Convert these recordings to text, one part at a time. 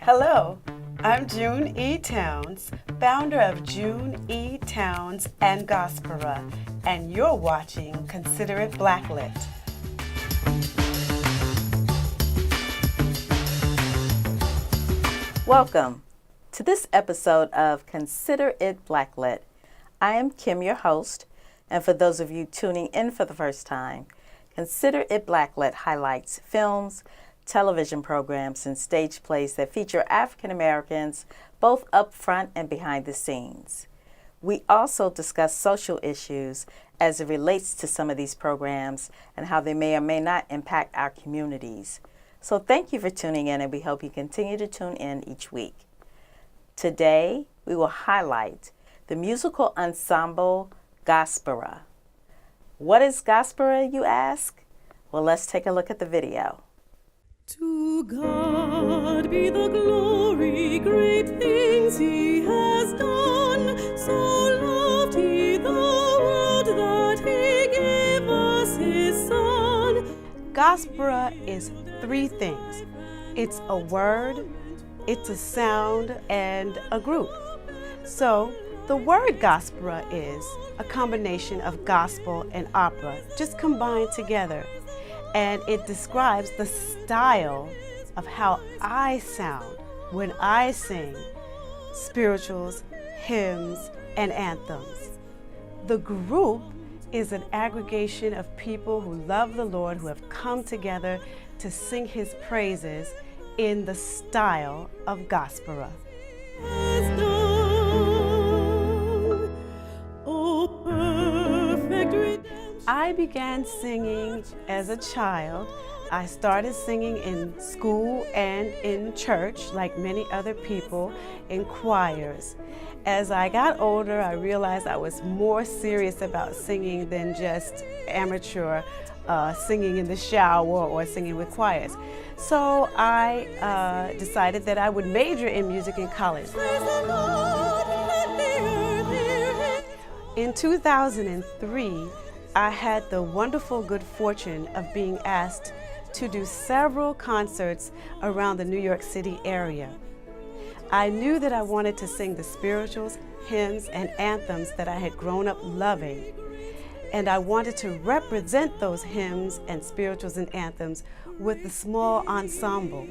Hello, I'm June E. Towns, founder of June E. Towns and Gospera, and you're watching Consider It Blacklit. Welcome to this episode of Consider It Blacklit. I am Kim, your host, and for those of you tuning in for the first time, Consider It Blacklit highlights films, television programs, and stage plays that feature African Americans both up front and behind the scenes. We also discuss social issues as it relates to some of these programs and how they may or may not impact our communities. So thank you for tuning in, and we hope you continue to tune in each week. Today, we will highlight the musical ensemble Gospera. What is Gospera, you ask? Well, let's take a look at the video. To God be the glory, great things He has done. So loved He the world that He gave us His Son. Gospera is three things. It's a word, it's a sound, and a group. So the word Gospera is a combination of gospel and opera, just combined together. And it describes the style of how I sound when I sing spirituals, hymns, and anthems. The group is an aggregation of people who love the Lord, who have come together to sing His praises in the style of Gospera. Has done. Oh, perfect redemption. I began singing as a child. I started singing in school and in church, like many other people, in choirs. As I got older, I realized I was more serious about singing than just amateur singing in the shower or singing with choirs. So I decided that I would major in music in college. Praise the Lord, let the earth hear His. In 2003, I had the wonderful good fortune of being asked to do several concerts around the New York City area. I knew that I wanted to sing the spirituals, hymns, and anthems that I had grown up loving, and I wanted to represent those hymns and spirituals and anthems with a small ensemble.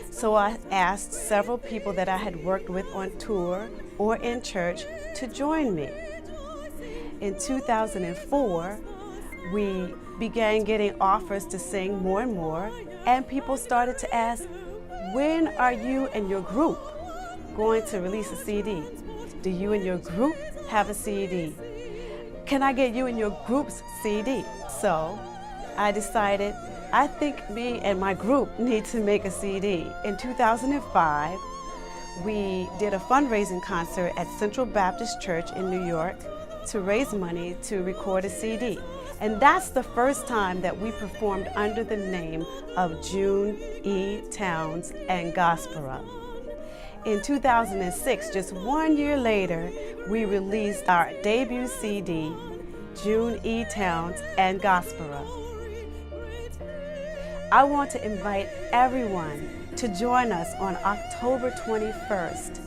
So I asked several people that I had worked with on tour or in church to join me. In 2004, we began getting offers to sing more and more, and people started to ask, when are you and your group going to release a CD? Do you and your group have a CD? Can I get you and your group's CD? So I decided, I think me and my group need to make a CD. In 2005, we did a fundraising concert at Central Baptist Church in New York to raise money to record a CD. And that's the first time that we performed under the name of June E. Towns and Gospera. In 2006, just 1 year later, we released our debut CD, June E. Towns and Gospera. I want to invite everyone to join us on October 21st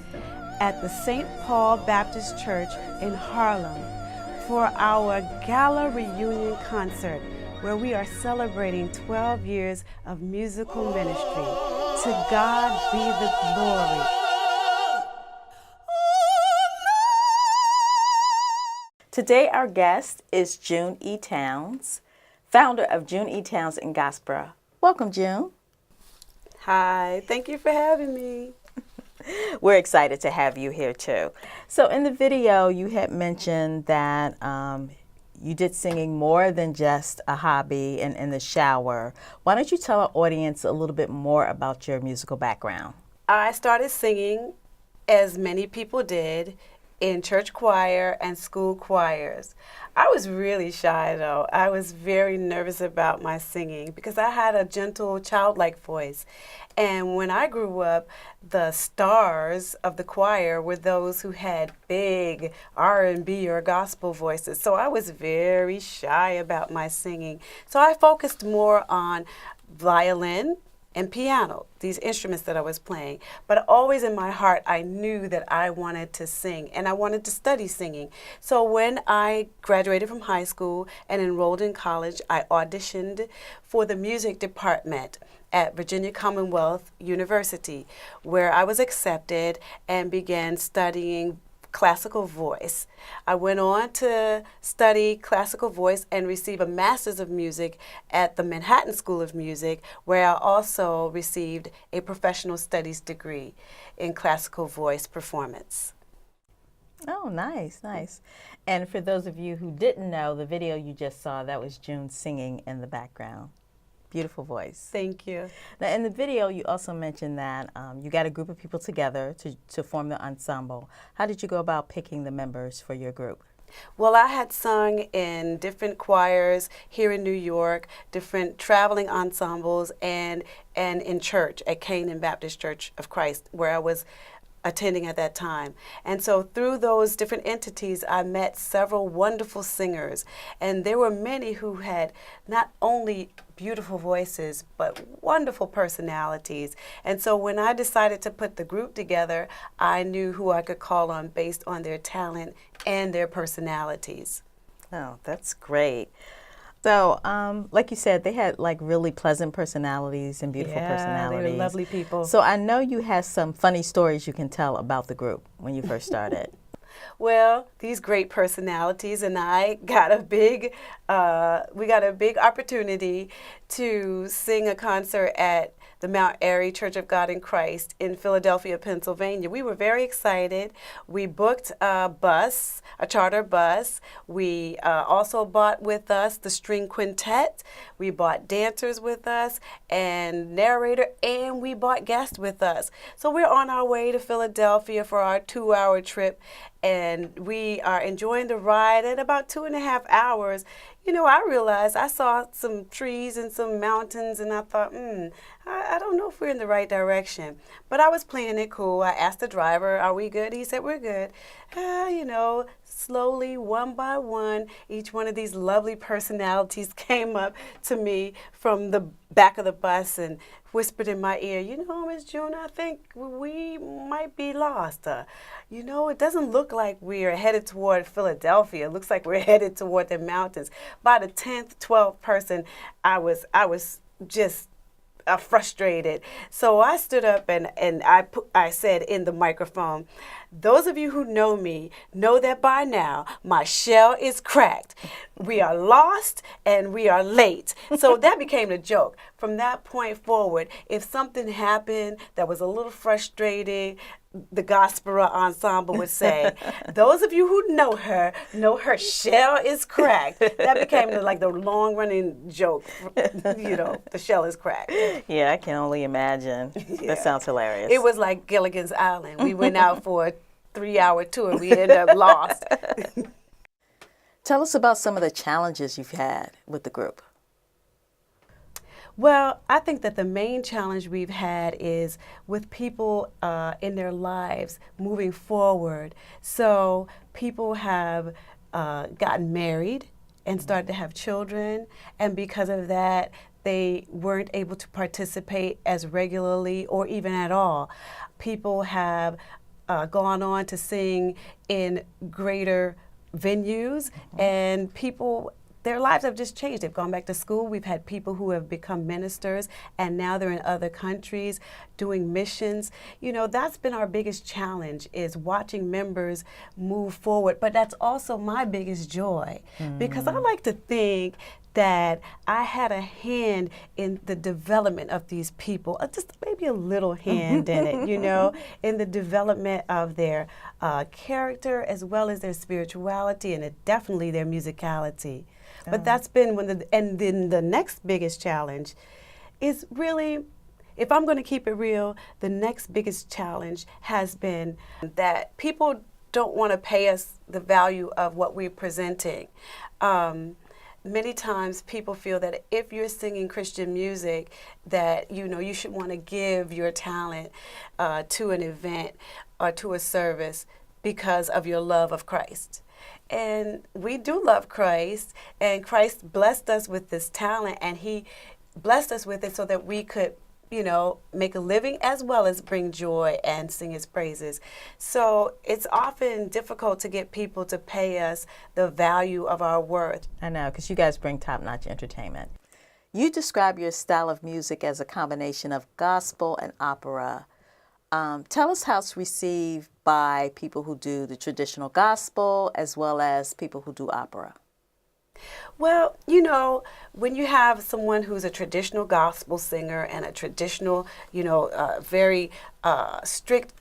at the St. Paul Baptist Church in Harlem for our gala reunion concert, where we are celebrating 12 years of musical ministry. To God be the glory. Today, our guest is June E. Towns, founder of June E. Towns and Gospera. Welcome, June. Hi, thank you for having me. We're excited to have you here too. So in the video, you had mentioned that you did singing more than just a hobby and in the shower. Why don't you tell our audience a little bit more about your musical background? I started singing, as many people did, in church choir and school choirs. I was really shy though. I was very nervous about my singing because I had a gentle, childlike voice. And when I grew up, the stars of the choir were those who had big R&B or gospel voices. So I was very shy about my singing. So I focused more on violin and piano, these instruments that I was playing. But always in my heart, I knew that I wanted to sing and I wanted to study singing. So when I graduated from high school and enrolled in college, I auditioned for the music department at Virginia Commonwealth University, where I was accepted and began studying classical voice. I went on to study classical voice and receive a master's of music at the Manhattan School of Music, where I also received a professional studies degree in classical voice performance. Oh, nice, nice. And for those of you who didn't know, the video you just saw, that was June singing in the background. Beautiful voice. Thank you. Now, in the video, you also mentioned that you got a group of people together to form the ensemble. How did you go about picking the members for your group? Well, I had sung in different choirs here in New York, different traveling ensembles, and in church at Canaan Baptist Church of Christ, where I was attending at that time. And so through those different entities, I met several wonderful singers. And there were many who had not only beautiful voices, but wonderful personalities. And so when I decided to put the group together, I knew who I could call on based on their talent and their personalities. Oh, that's great. So, like you said, they had like really pleasant personalities and beautiful personalities. They were lovely people. So I know you have some funny stories you can tell about the group when you first started. Well, these great personalities and I got a big, we got a big opportunity to sing a concert at the Mount Airy Church of God in Christ in Philadelphia, Pennsylvania. We were very excited. We booked a bus, a charter bus. We also brought with us the string quintet. We brought dancers with us and narrator, and we brought guests with us. So we're on our way to Philadelphia for our 2-hour trip, and we are enjoying the ride. At about 2.5 hours, you know, I realized I saw some trees and some mountains, and I thought, I don't know if we're in the right direction. But I was playing it cool. I asked the driver, are we good? He said, we're good. You know, slowly, one by one, each one of these lovely personalities came up to me from the back of the bus and whispered in my ear, you know, Miss June, I think we might be lost. You know, it doesn't look like we are headed toward Philadelphia. It looks like we're headed toward the mountains. By the 10th, 12th person, I was just frustrated. So I stood up and I said in the microphone, those of you who know me know that by now my shell is cracked. We are lost and we are late. So that became a joke. From that point forward, if something happened that was a little frustrating, the Gospera ensemble would say, those of you who know her shell is cracked. That became like the long-running joke, you know, the shell is cracked. Yeah, I can only imagine. Yeah. That sounds hilarious. It was like Gilligan's Island. We went out for a 3-hour tour. We ended up lost. Tell us about some of the challenges you've had with the group. Well, I think that the main challenge we've had is with people in their lives moving forward. So people have gotten married and started to have children, and because of that, they weren't able to participate as regularly or even at all. People have gone on to sing in greater venues, and people, their lives have just changed. They've gone back to school. We've had people who have become ministers, and now they're in other countries doing missions. You know, that's been our biggest challenge, is watching members move forward. But that's also my biggest joy, because I like to think that I had a hand in the development of these people, just maybe a little hand in it, you know, in the development of their character as well as their spirituality and definitely their musicality. But that's been and then the next biggest challenge is really, if I'm going to keep it real, the next biggest challenge has been that people don't want to pay us the value of what we're presenting. Many times people feel that if you're singing Christian music, that, you know, you should want to give your talent to an event or to a service because of your love of Christ. And we do love Christ, and Christ blessed us with this talent, and he blessed us with it so that we could make a living as well as bring joy and sing his praises. So it's often difficult to get people to pay us the value of our worth. I know, because you guys bring top-notch entertainment. You describe your style of music as a combination of gospel and opera. Tell us how it's received by people who do the traditional gospel as well as people who do opera. Well, when you have someone who's a traditional gospel singer and a traditional, very strict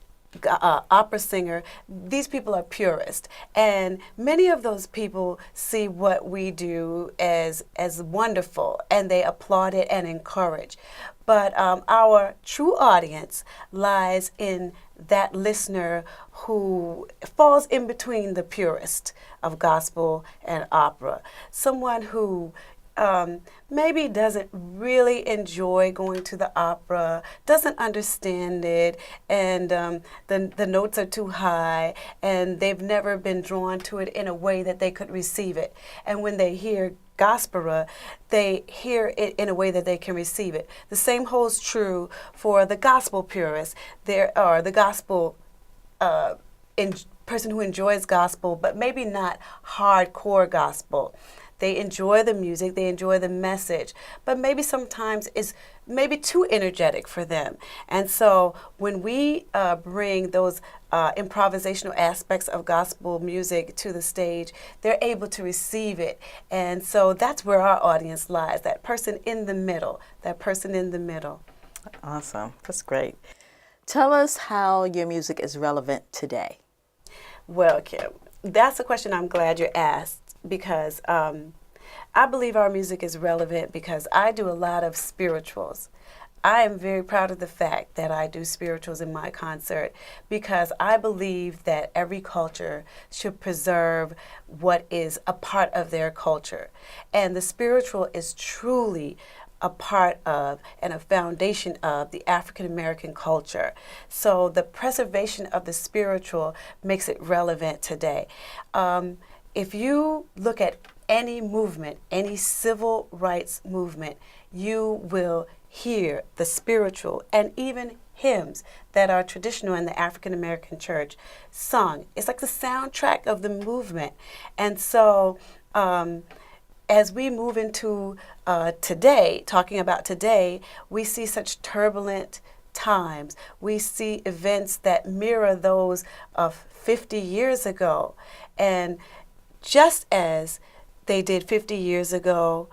opera singer, these people are purist, and many of those people see what we do as wonderful, and they applaud it and encourage. But our true audience lies in that listener who falls in between the purist of gospel and opera. Someone who maybe doesn't really enjoy going to the opera, doesn't understand it, and the notes are too high, and they've never been drawn to it in a way that they could receive it. And when they hear Gospera, they hear it in a way that they can receive it. The same holds true for the gospel purists. There are the gospel person who enjoys gospel, but maybe not hardcore gospel. They enjoy the music, they enjoy the message, but maybe sometimes it's maybe too energetic for them. And so when we bring those improvisational aspects of gospel music to the stage, they're able to receive it. And so that's where our audience lies, that person in the middle, Awesome. That's great. Tell us how your music is relevant today. Well, Kim, that's a question I'm glad you asked, because I believe our music is relevant because I do a lot of spirituals. I am very proud of the fact that I do spirituals in my concert, because I believe that every culture should preserve what is a part of their culture. And the spiritual is truly a part of and a foundation of the African American culture. So the preservation of the spiritual makes it relevant today. If you look at any movement, any civil rights movement, you will hear the spiritual and even hymns that are traditional in the African American church sung. It's like the soundtrack of the movement. And so as we move into today, talking about today, we see such turbulent times. We see events that mirror those of 50 years ago. And just as they did 50 years ago,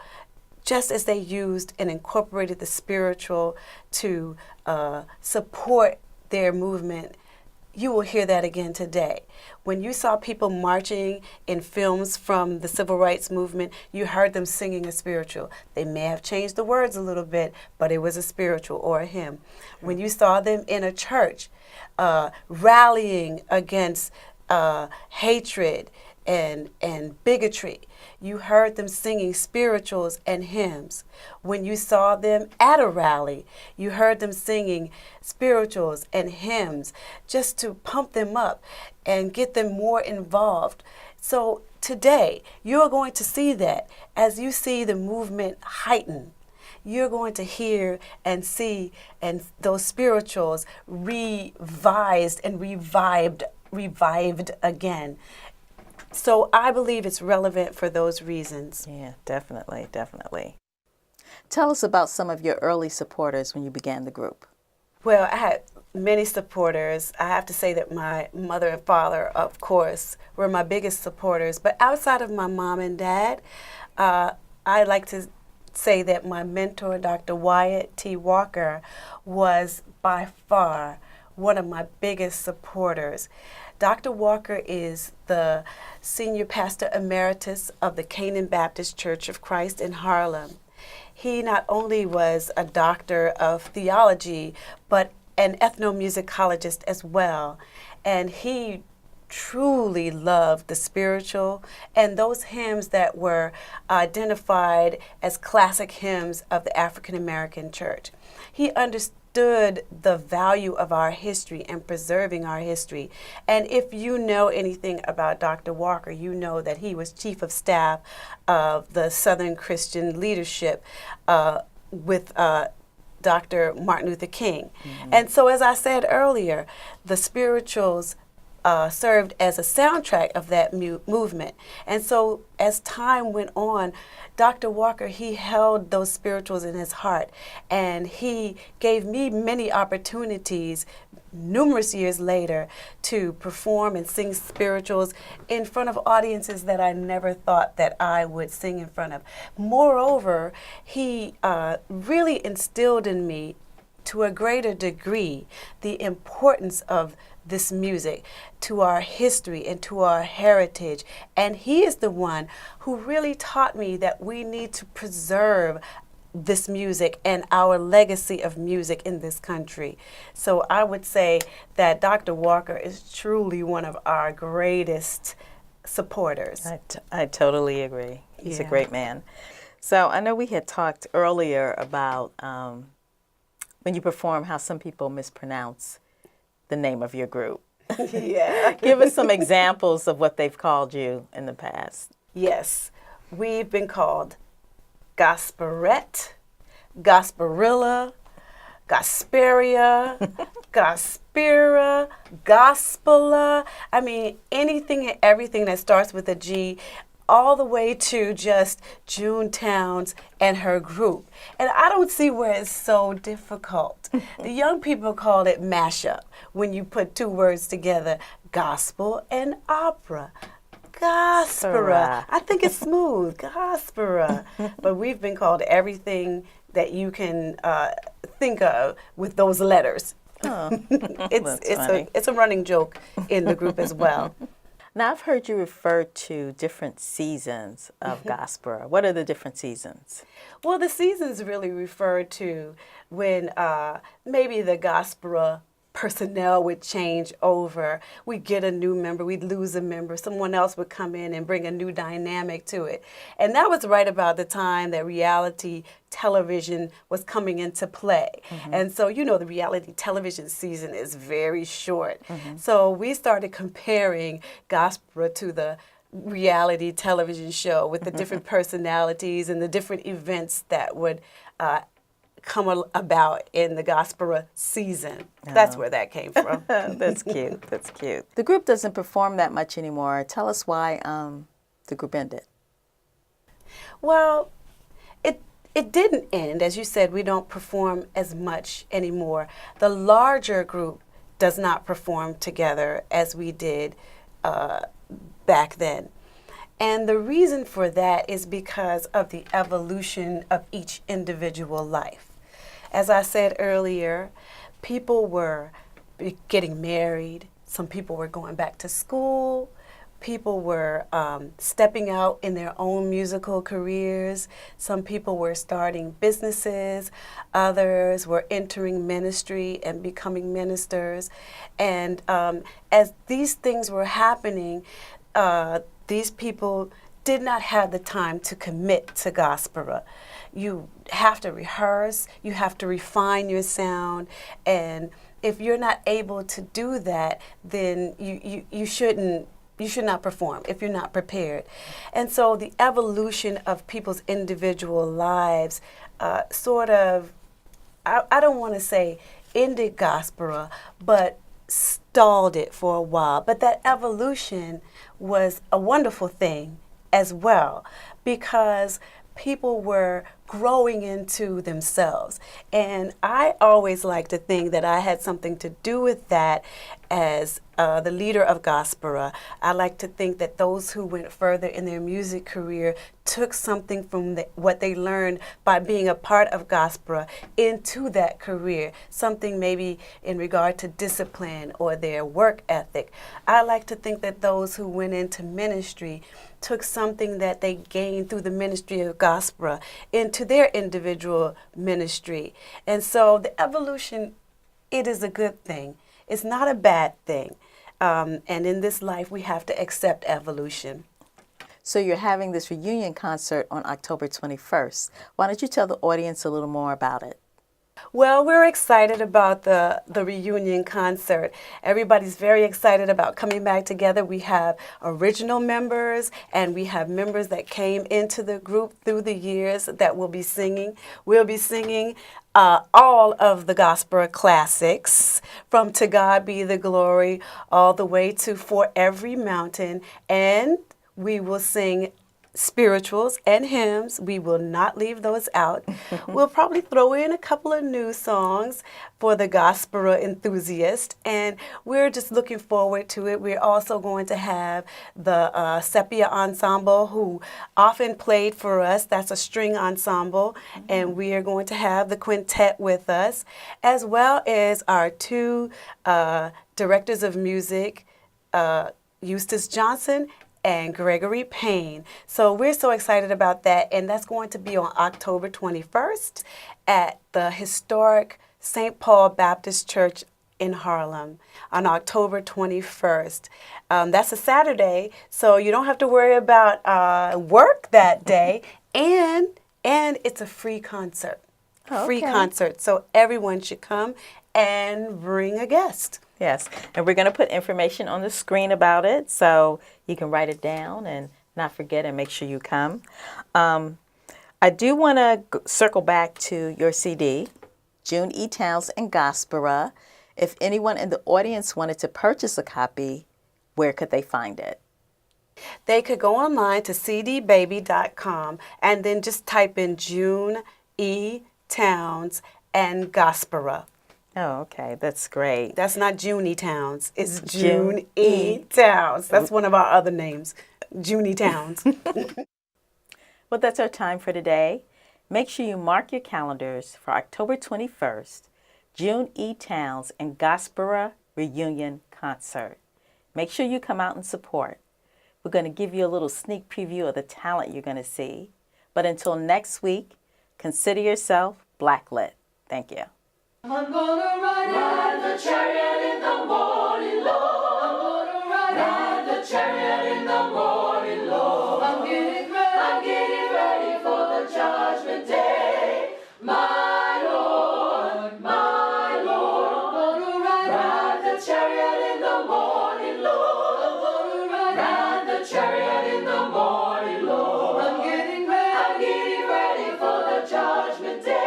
just as they used and incorporated the spiritual to support their movement, you will hear that again today. When you saw people marching in films from the civil rights movement, you heard them singing a spiritual. They may have changed the words a little bit, but it was a spiritual or a hymn. When you saw them in a church rallying against hatred and bigotry, you heard them singing spirituals and hymns. When you saw them at a rally, you heard them singing spirituals and hymns just to pump them up and get them more involved. So today, you're going to see that as you see the movement heighten. You're going to hear and see and those spirituals revised and revived again. So I believe it's relevant for those reasons. Yeah, definitely, definitely. Tell us about some of your early supporters when you began the group. Well, I had many supporters. I have to say that my mother and father, of course, were my biggest supporters. But outside of my mom and dad, I like to say that my mentor, Dr. Wyatt T. Walker, was by far one of my biggest supporters. Dr. Walker is the senior pastor emeritus of the Canaan Baptist Church of Christ in Harlem. He not only was a doctor of theology, but an ethnomusicologist as well. And he truly loved the spiritual and those hymns that were identified as classic hymns of the African American church. He understood the value of our history and preserving our history. And if you know anything about Dr. Walker, you know that he was chief of staff of the Southern Christian leadership with Dr. Martin Luther King. And so, as I said earlier, the spirituals served as a soundtrack of that movement. And so as time went on, Dr. Walker, he held those spirituals in his heart, and he gave me many opportunities numerous years later to perform and sing spirituals in front of audiences that I never thought that I would sing in front of. Moreover, he really instilled in me, to a greater degree, the importance of this music to our history and to our heritage. And he is the one who really taught me that we need to preserve this music and our legacy of music in this country. So I would say that Dr. Walker is truly one of our greatest supporters. I totally agree. He's a great man. So I know we had talked earlier about when you perform, how some people mispronounce the name of your group. Yeah. Give us some examples of what they've called you in the past. Yes, we've been called Gosperette, Gosperilla, Gospera, Gospera, Gospela. I mean, anything and everything that starts with a G, all the way to just June Towns and her group. And I don't see where it's so difficult. The young people call it mashup when you put two words together, gospel and opera. Gospera. I think it's smooth, Gospera. But we've been called everything that you can think of with those letters. Oh, it's a running joke in the group as well. Now, I've heard you refer to different seasons of Gospera. What are the different seasons? Well, the seasons really refer to when maybe the Gospera personnel would change over. We'd get a new member, we'd lose a member, someone else would come in and bring a new dynamic to it. And that was right about the time that reality television was coming into play. And so, you know, the reality television season is very short. So we started comparing Gospera to the reality television show with the different personalities and the different events that would come about in the Gospera season. That's where that came from. That's cute. That's cute. The group doesn't perform that much anymore. Tell us why the group ended. Well, it didn't end. As you said, we don't perform as much anymore. The larger group does not perform together as we did back then. And the reason for that is because of the evolution of each individual life. As I said earlier, people were getting married, some people were going back to school, people were stepping out in their own musical careers, some people were starting businesses, others were entering ministry and becoming ministers. And as these things were happening, these people did not have the time to commit to Gospera. You have to rehearse, you have to refine your sound, and if you're not able to do that, then you should not perform if you're not prepared. And so the evolution of people's individual lives sort of, I don't want to say ended Gospera, but stalled it for a while. But that evolution was a wonderful thing as well, because people were growing into themselves. And I always like to think that I had something to do with that as the leader of Gospera. I like to think that those who went further in their music career took something from what they learned by being a part of Gospera into that career, something maybe in regard to discipline or their work ethic. I like to think that those who went into ministry took something that they gained through the ministry of Gospera into their individual ministry. And so the evolution, it is a good thing. It's not a bad thing. And in this life, we have to accept evolution. So you're having this reunion concert on October 21st. Why don't you tell the audience a little more about it? Well, we're excited about the reunion concert. Everybody's very excited about coming back together. We have original members and we have members that came into the group through the years that will be singing. We'll be singing all of the Gospera classics, from To God Be the Glory all the way to For Every Mountain, and we will sing spirituals and hymns. We will not leave those out. We'll probably throw in a couple of new songs for the Gospera enthusiast, and we're just looking forward to it. We're also going to have the Sepia Ensemble, who often played for us. That's a string ensemble, and we are going to have the quintet with us, as well as our two directors of music, Eustace Johnson and Gregory Payne. So we're so excited about that, and that's going to be on October 21st at the historic St. Paul Baptist Church in Harlem on October 21st. That's a Saturday, so you don't have to worry about work that day, and it's a free concert. Free concert, so everyone should come and bring a guest. Yes, and we're going to put information on the screen about it, so you can write it down and not forget and make sure you come. I do want to circle back to your CD, June E. Towns and Gospera. If anyone in the audience wanted to purchase a copy, where could they find it? They could go online to cdbaby.com and then just type in June E. Towns and Gospera. Oh, okay. That's great. That's not Junie Towns. It's June E. Towns. That's one of our other names, Junie Towns. Well, that's our time for today. Make sure you mark your calendars for October 21st, June E. Towns and Gospera Reunion Concert. Make sure you come out and support. We're going to give you a little sneak preview of the talent you're going to see. But until next week, consider yourself blacklit. Thank you. I'm gonna ride the chariot in the morning, Lord. I'm gonna ride the chariot in the morning, Lord. I'm getting ready for the judgment day. My Lord, my Lord. I'm gonna ride the chariot in the morning, Lord. I'm gonna ride the chariot in the morning, Lord. I'm getting ready for the judgment day.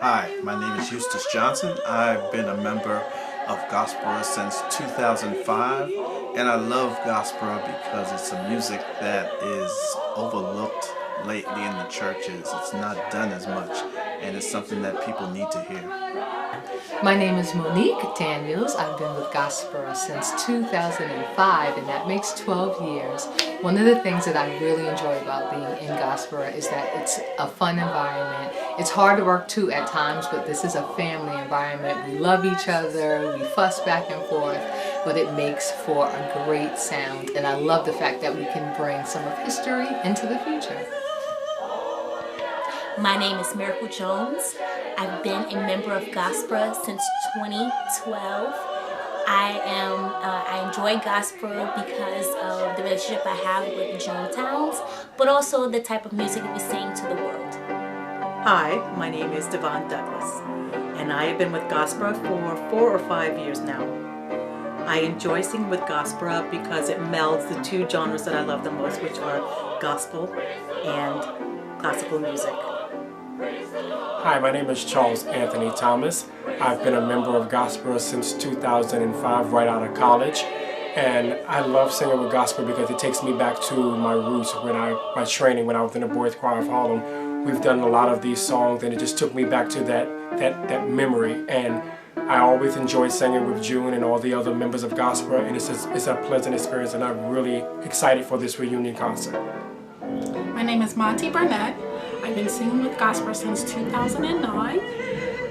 Hi, my name is Eustace Johnson. I've been a member of Gospera since 2005, and I love Gospera because it's a music that is overlooked lately in the churches. It's not done as much, and it's something that people need to hear. My name is Monique Daniels. I've been with Gospera since 2005, and that makes 12 years. One of the things that I really enjoy about being in Gospera is that it's a fun environment. It's hard to work too at times, but this is a family environment. We love each other, we fuss back and forth, but it makes for a great sound. And I love the fact that we can bring some of history into the future. My name is Miracle Jones. I've been a member of Gospera since 2012. I enjoy Gospera because of the relationship I have with June Towns, but also the type of music we sing to the world. Hi, my name is Devon Douglas, and I have been with Gospera for 4 or 5 years now. I enjoy singing with Gospera because it melds the two genres that I love the most, which are gospel and classical music. Hi, my name is Charles Anthony Thomas. I've been a member of Gospera since 2005, right out of college. And I love singing with Gospera because it takes me back to my roots, my training when I was in the Boys Choir of Harlem. We've done a lot of these songs, and it just took me back to that memory. And I always enjoy singing with June and all the other members of Gospera, and it's a pleasant experience, and I'm really excited for this reunion concert. My name is Monty Burnett. I've been singing with Gospera since 2009,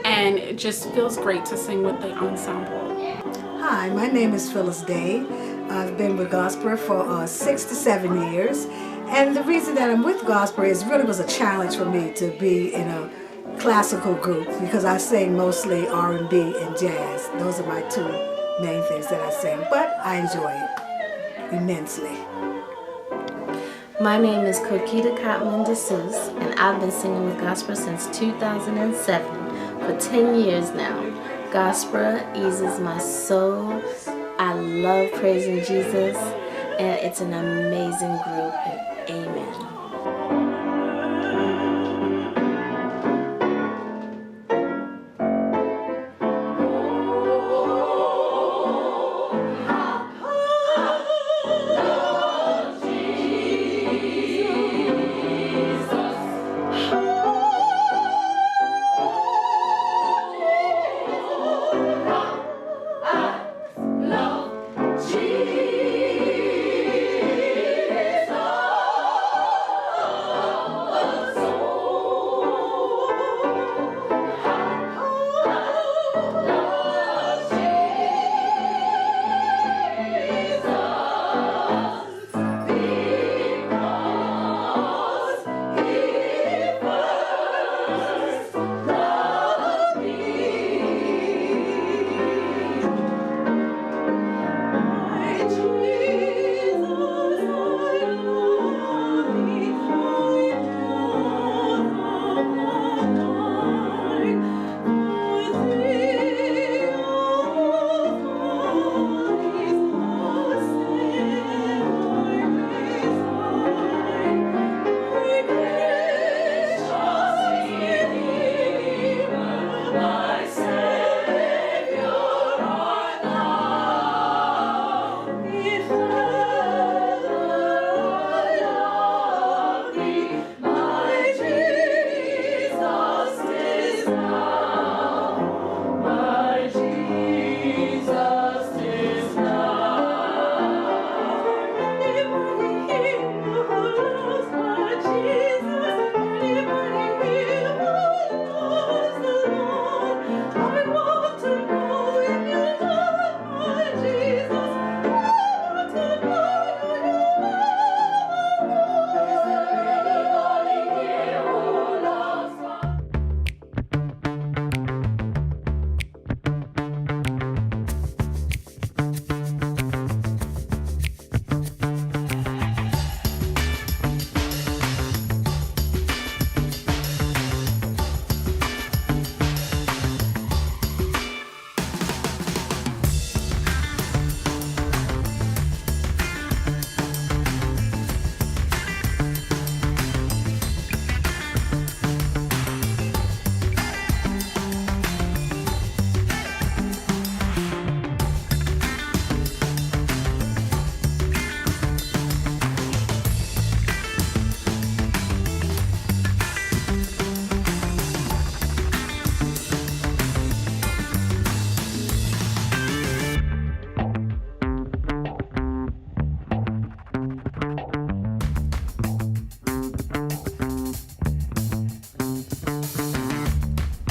and it just feels great to sing with the ensemble. Hi, my name is Phyllis Day. I've been with Gospera for 6 to 7 years, and the reason that I'm with Gospera is really was a challenge for me to be in a classical group because I sing mostly R&B and jazz. Those are my two main things that I sing, but I enjoy it immensely. My name is Kokita Cotman DeSouza, and I've been singing with Gospera since 2007, for 10 years now. Gospera eases my soul. I love praising Jesus, and it's an amazing group. Amen.